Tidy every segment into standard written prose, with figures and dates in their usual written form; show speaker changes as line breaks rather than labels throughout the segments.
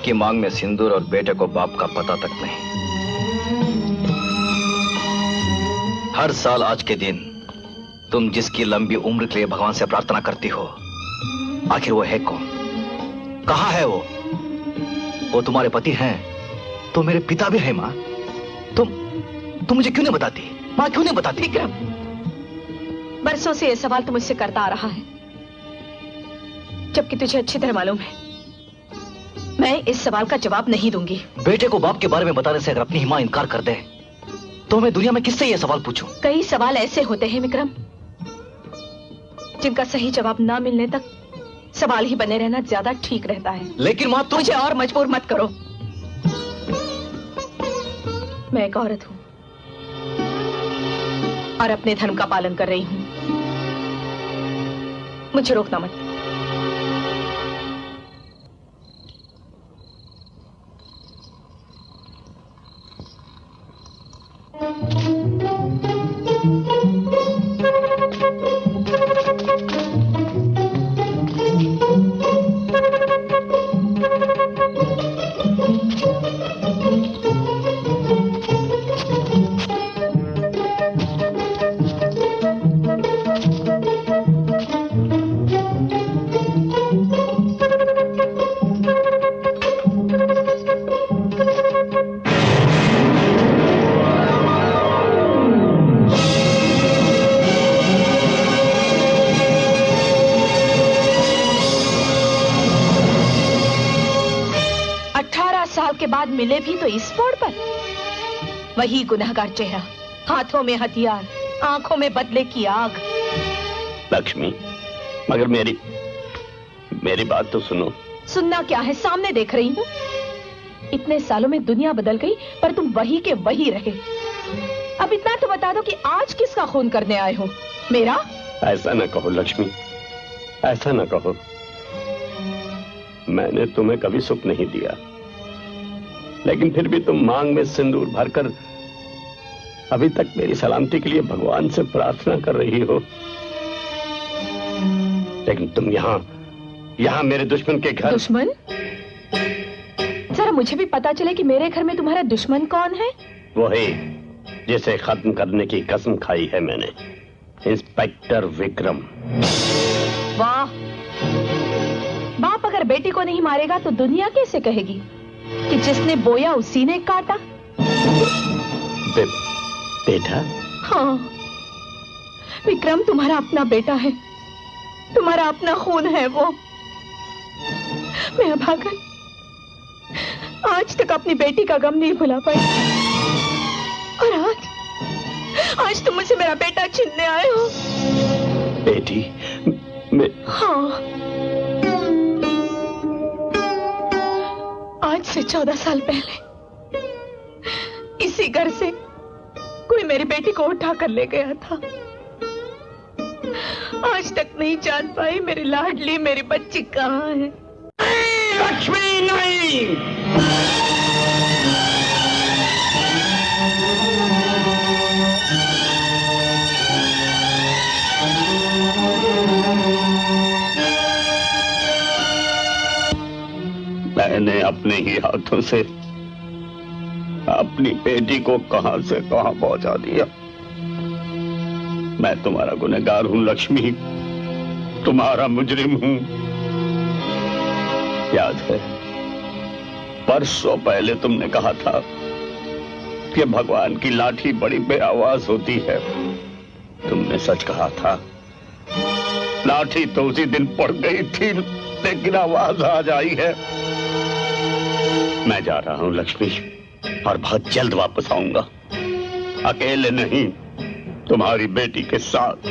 की मांग में सिंदूर और बेटे को बाप का पता तक नहीं। हर साल आज के दिन तुम जिसकी लंबी उम्र के लिए भगवान से प्रार्थना करती हो, आखिर वो है कौन? कहां है वो? वो तुम्हारे पति हैं तो मेरे पिता भी है। मां, तुम मुझे क्यों नहीं बताती? मां, क्यों नहीं बताती?
विक्रम, बरसों से ये सवाल तो मुझसे करता आ रहा है, जबकि तुझे अच्छी तरह मालूम है मैं इस सवाल का जवाब नहीं दूंगी।
बेटे को बाप के बारे में बताने से अगर अपनी मां इनकार कर दे तो मैं दुनिया में किससे ये सवाल पूछूं?
कई सवाल ऐसे होते हैं विक्रम, जिनका सही जवाब ना मिलने तक सवाल ही बने रहना ज्यादा ठीक रहता है।
लेकिन मां,
मुझे और मजबूर मत करो। मैं एक औरत हूं और अपने धर्म का पालन कर रही हूं। मुझे रोकना मत। के बाद मिले भी तो इस मोड़ पर। वही गुनहगार चेहरा, हाथों में हथियार, आंखों में बदले की आग।
लक्ष्मी, मगर मेरी बात तो सुनो।
सुनना क्या है, सामने देख रही हूँ। इतने सालों में दुनिया बदल गई पर तुम वही के वही रहे। अब इतना तो बता दो कि आज किसका खून करने आए हो? मेरा?
ऐसा ना कहो लक्ष्मी, ऐसा ना कहो। मैंने तुम्हें कभी सुख नहीं दिया, लेकिन फिर भी तुम मांग में सिंदूर भरकर अभी तक मेरी सलामती के लिए भगवान से प्रार्थना कर रही हो। लेकिन तुम यहाँ मेरे दुश्मन के घर।
दुश्मन? जरा मुझे भी पता चले कि मेरे घर में तुम्हारा दुश्मन कौन है।
वही जिसे खत्म करने की कसम खाई है मैंने, इंस्पेक्टर विक्रम।
वाह, बाप अगर बेटी को नहीं मारेगा तो दुनिया कैसे कहेगी कि जिसने बोया उसी ने काटा?
बेटा?
हाँ, विक्रम तुम्हारा अपना बेटा है, तुम्हारा अपना खून है वो। मैं अभागन आज तक अपनी बेटी का गम नहीं भुला पाई, और आज तुम मुझसे मेरा बेटा छीनने आए हो।
बेटी?
हाँ, आज से 14 साल पहले इसी घर से कोई मेरी बेटी को उठा कर ले गया था। आज तक नहीं जान पाई मेरी लाडली मेरी बच्ची कहाँ है।
लक्ष्मी नहीं! मैंने अपने ही हाथों से अपनी बेटी को कहां से कहां पहुंचा दिया। मैं तुम्हारा गुनहगार हूं लक्ष्मी, तुम्हारा मुजरिम हूं। याद है, परसों पहले तुमने कहा था कि भगवान की लाठी बड़ी बेआवाज होती है। तुमने सच कहा था। लाठी तो उसी दिन पड़ गई थी, लेकिन आवाज आज आई है। मैं जा रहा हूं लक्ष्मी, और बहुत जल्द वापस आऊंगा। अकेले नहीं, तुम्हारी बेटी के साथ।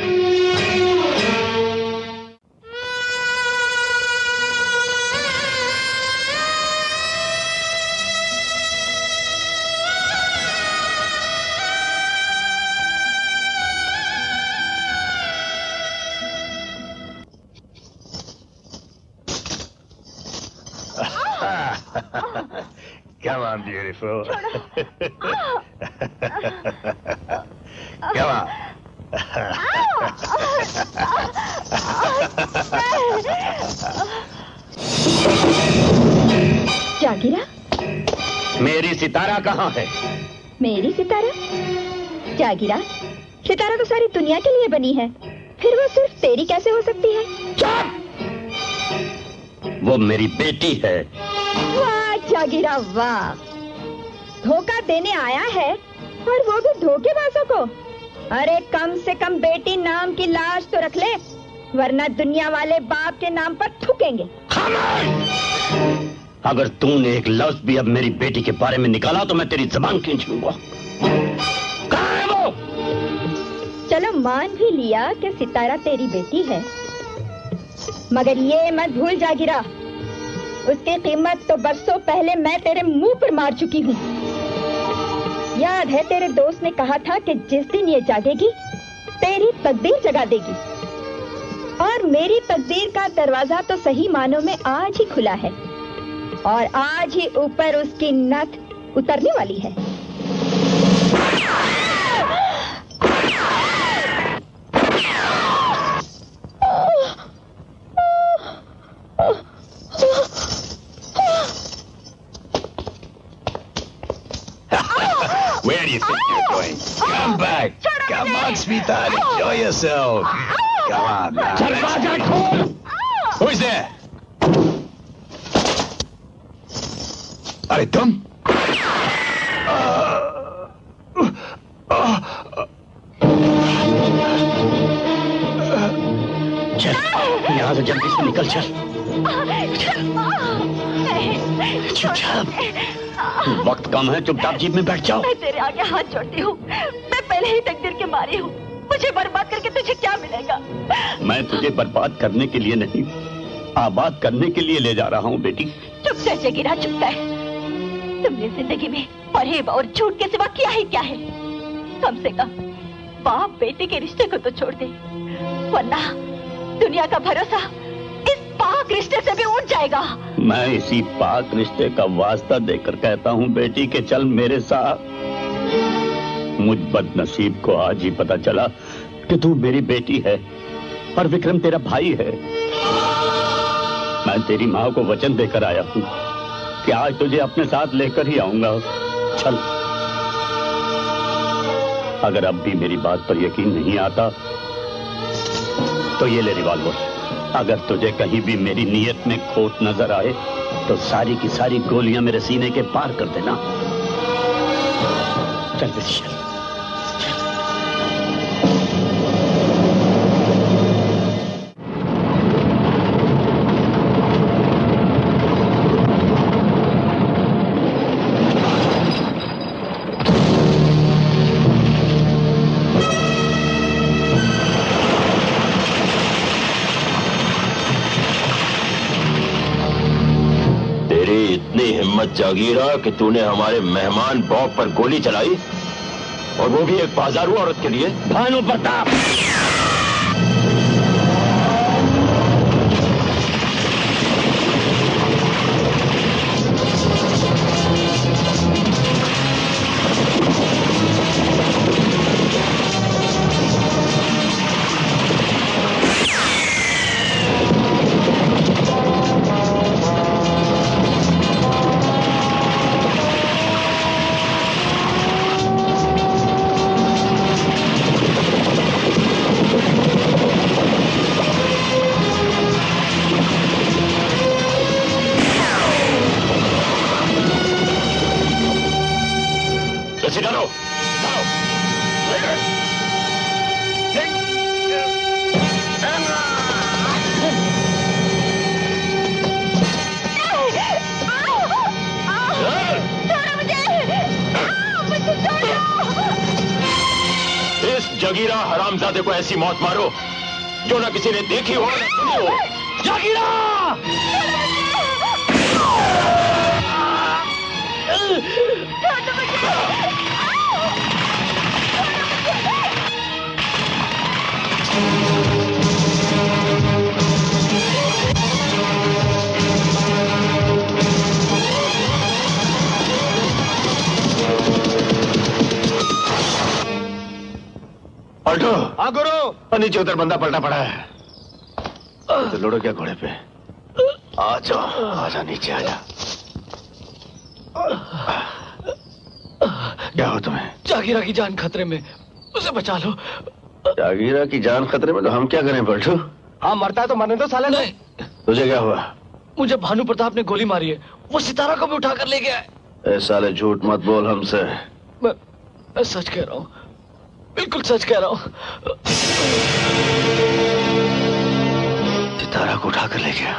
Come on, beautiful. Come on.
जागीरा,
मेरी सितारा कहाँ है?
मेरी सितारा? जागीरा, सितारा तो सारी दुनिया के लिए बनी है, फिर वो सिर्फ तेरी कैसे हो सकती है?
चुप! वो मेरी बेटी है।
वाह जागीरा वाह, धोखा देने आया है और वो भी धोखेबाजों को। अरे कम से कम बेटी नाम की लाश तो रख ले, वरना दुनिया वाले बाप के नाम पर थूकेंगे।
अगर तूने एक लफ्ज भी अब मेरी बेटी के बारे में निकाला तो मैं तेरी जबान खींच लूंगा। कहाँ है वो?
चलो मान भी लिया कि सितारा तेरी बेटी है, मगर ये मत भूल जागीरा, उसकी कीमत तो बरसों पहले मैं तेरे मुंह पर मार चुकी हूँ। याद है तेरे दोस्त ने कहा था कि जिस दिन ये जागेगी तेरी तकदीर जगा देगी, और मेरी तकदीर का दरवाजा तो सही मानों में आज ही खुला है, और आज ही ऊपर उसकी नथ उतरने वाली है।
Where do you think you're going? Come back. Come on, sweetheart. Enjoy yourself. Come on now.
दरवाजा खोल!
Who's there? अरे तुम?
चल, यहाँ से जल्दी से निकल चल। चुपचाप, वक्त कम है, चुपचाप जीप में बैठ जाओ।
मैं तेरे आगे हाथ जोड़ती हूँ, मैं पहले ही तकदीर की मारी हूँ, मुझे बर्बाद करके तुझे क्या मिलेगा?
मैं तुझे बर्बाद करने के लिए नहीं, आबाद करने के लिए ले जा रहा हूँ बेटी।
चुप कर जगीरा, चुप कर। तुमने जिंदगी में फरेब और झूठ के सिवा किया ही क्या है? कम से कम बाप बेटे के रिश्ते को तो छोड़ दे, वरना दुनिया का भरोसा इस पाक रिश्ते से भी उठ जाएगा।
मैं इसी पाक रिश्ते का वास्ता देकर कहता हूँ बेटी के चल मेरे साथ। मुझ बदनसीब को आज ही पता चला कि तू मेरी बेटी है और विक्रम तेरा भाई है। मैं तेरी माँ को वचन देकर आया हूँ कि आज तुझे अपने साथ लेकर ही आऊंगा। चल। अगर अब भी मेरी बात पर यकीन नहीं आता तो ये ले रिवॉल्वर। अगर तुझे कहीं भी मेरी नीयत में खोट नजर आए तो सारी की सारी गोलियां मेरे सीने के पार कर देना। चल चल।
जागीरा कि तूने हमारे मेहमान बॉब पर गोली चलाई, और वो भी एक बाजारू औरत के लिए।
भानु प्रताप,
जागीरा हरामजादे को ऐसी मौत मारो जो ना किसी ने देखी हो ना सुनी हो। जागीरा! पलटो। हाँ गुरु। नीचे उधर बंदा पलटा पड़ा है। तो लड़ो क्या घोड़े पे? आ जाओ नीचे आ जा।
क्या हो तुम्हें?
जागीरा की जान खतरे में, उसे बचा लो।
जागीरा की जान खतरे में तो हम क्या करें पलटू?
हाँ, मरता है तो मरने दो साले। नहीं,
तुझे क्या हुआ?
मुझे भानु प्रताप ने गोली मारी है, वो सितारा को भी उठा कर ले गया है।
ए साले झूठ मत बोल हमसे।
मैं सच कह रहा हूँ, बिल्कुल सच कह रहा हूँ।
सितारा को उठा कर ले गया?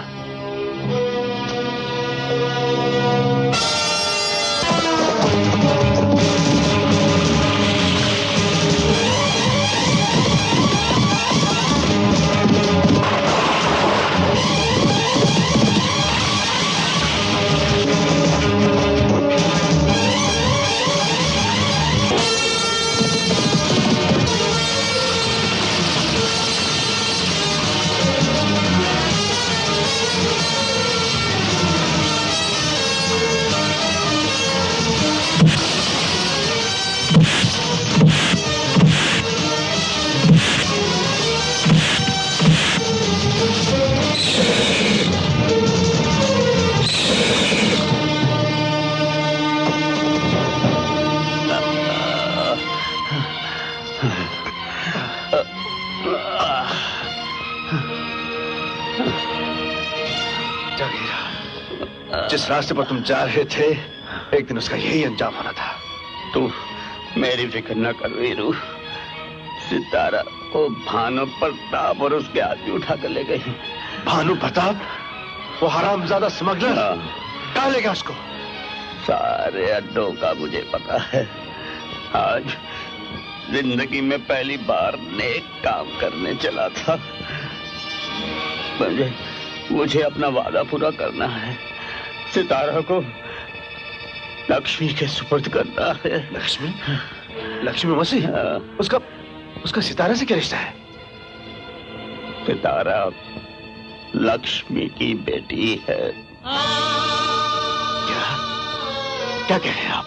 जिस रास्ते पर तुम जा रहे थे, एक दिन उसका यही अंजाम होना था।
तू मेरी फिक्र न कर वीरू। सितारा वो भानु प्रताप और उसके आदमी उठा कर ले गए।
भानु प्रताप? वो हरामजादा स्मगलर? कहाँ ले गया उसको?
सारे अड्डों का मुझे पता है। आज जिंदगी में पहली बार नेक काम करने चला था। मुझे अपना वादा पूरा करना है। सितारा को लक्ष्मी के सुपुर्द करना है।
लक्ष्मी? लक्ष्मी मसीह? उसका सितारा से क्या रिश्ता है?
सितारा लक्ष्मी की बेटी है।
क्या कह रहे हैं आप?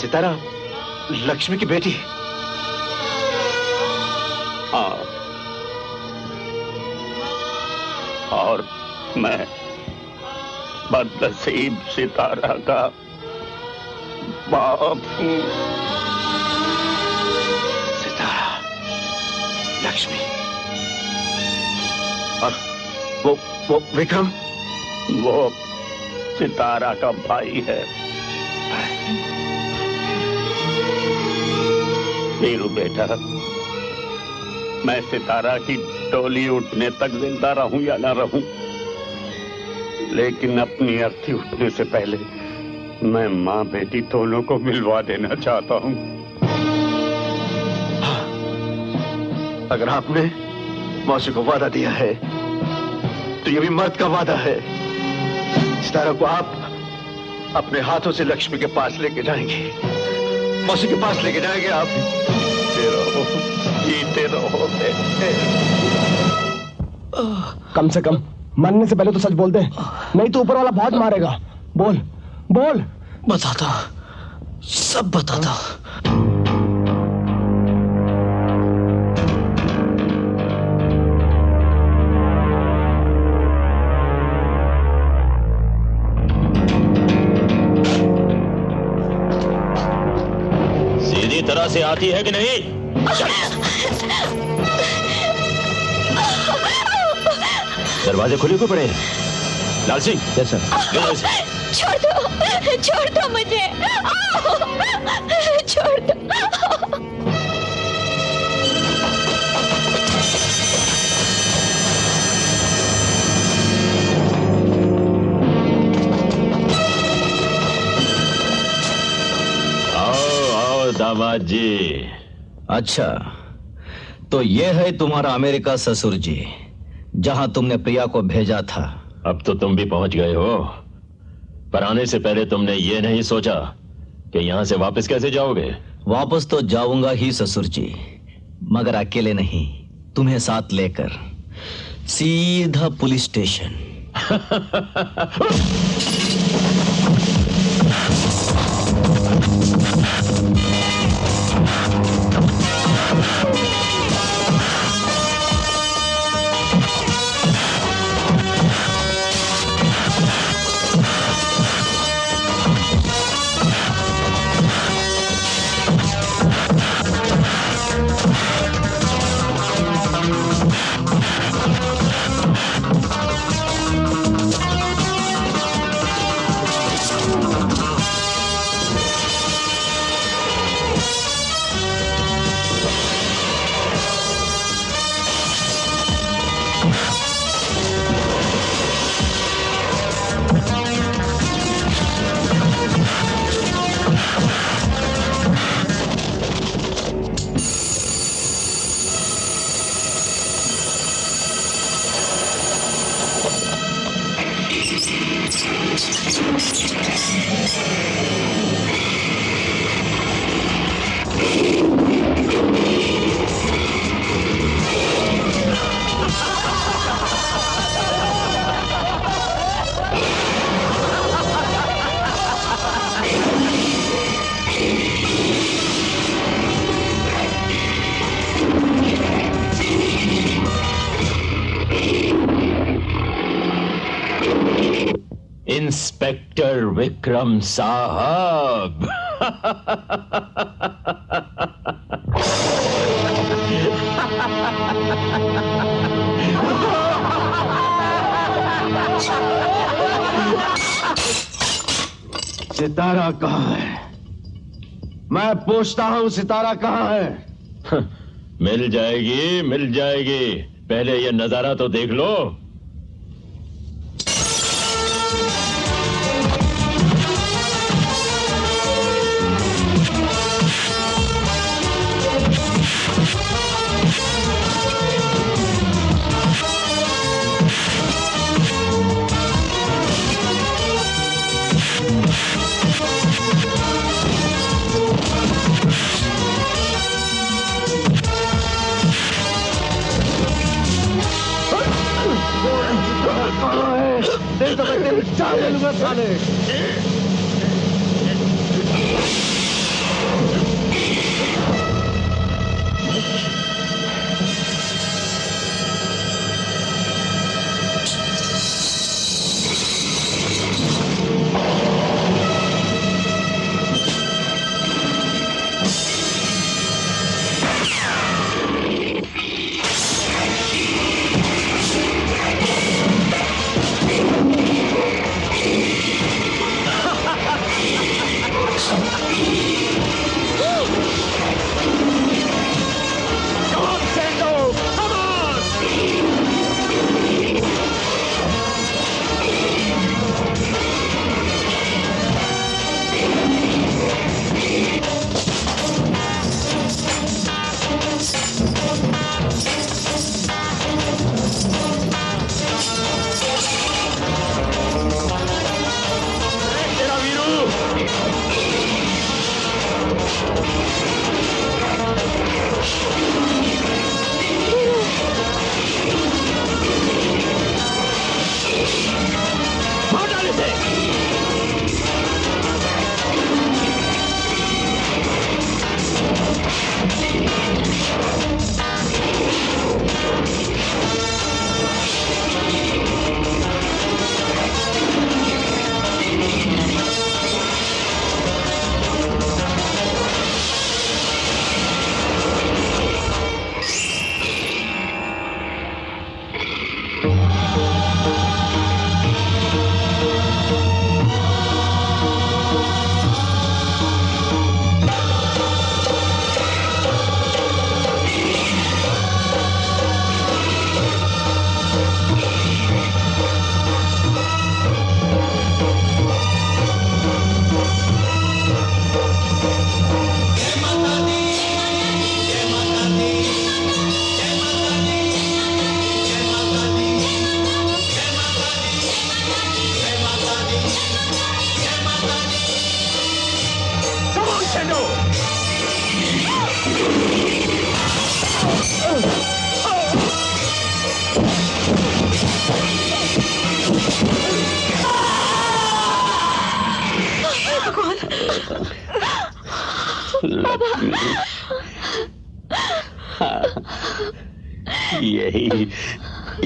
सितारा लक्ष्मी की बेटी?
हाँ, और मैं बदनसीब सितारा का बाप हूँ।
सितारा, लक्ष्मी और वो विक्रम?
वो सितारा का भाई है। वीरू बेटा, मैं सितारा की डोली उठने तक जिंदा रहूं या ना रहूं, लेकिन अपनी अर्थी उठने से पहले मैं माँ बेटी दोनों को मिलवा देना चाहता हूँ।
हाँ, अगर आपने मौसी को वादा दिया है तो ये भी मर्द का वादा है। सितारा को आप अपने हाथों से लक्ष्मी के पास लेके जाएंगे, मौसी के पास लेके जाएंगे आप।
जीते रहो बेटे।
कम से कम मरने से पहले तो सच बोल दे, नहीं तो ऊपर वाला बहुत मारेगा। बोल बोल।
बताता, सब बताता।
सीधी तरह से आती है कि नहीं? दरवाजे खुले क्यों पड़े हैं? लाल सिंह।
Yes sir.
छोड़ दो मुझे, छोड़ दो।
आओ दामाद जी।
अच्छा, तो ये है तुम्हारा अमेरिका ससुर जी, जहां तुमने प्रिया को भेजा था।
अब तो तुम भी पहुंच गए हो, पर आने से पहले तुमने ये नहीं सोचा कि यहां से वापस कैसे जाओगे?
वापस तो जाऊंगा ही ससुर जी, मगर अकेले नहीं, तुम्हें साथ लेकर सीधा पुलिस स्टेशन।
इंस्पेक्टर विक्रम साहब।
सितारा कहाँ है? मैं पूछता हूँ, सितारा कहाँ है?
मिल जाएगी, मिल जाएगी। पहले ये नजारा तो देख लो।
तो मैं तेरी जान ले लूंगा साले।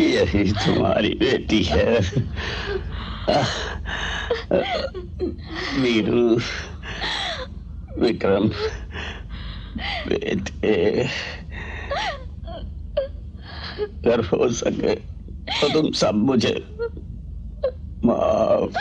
यही तुम्हारी बेटी है वीरू। विक्रम बेटे, अगर हो सके तो तुम सब मुझे माफ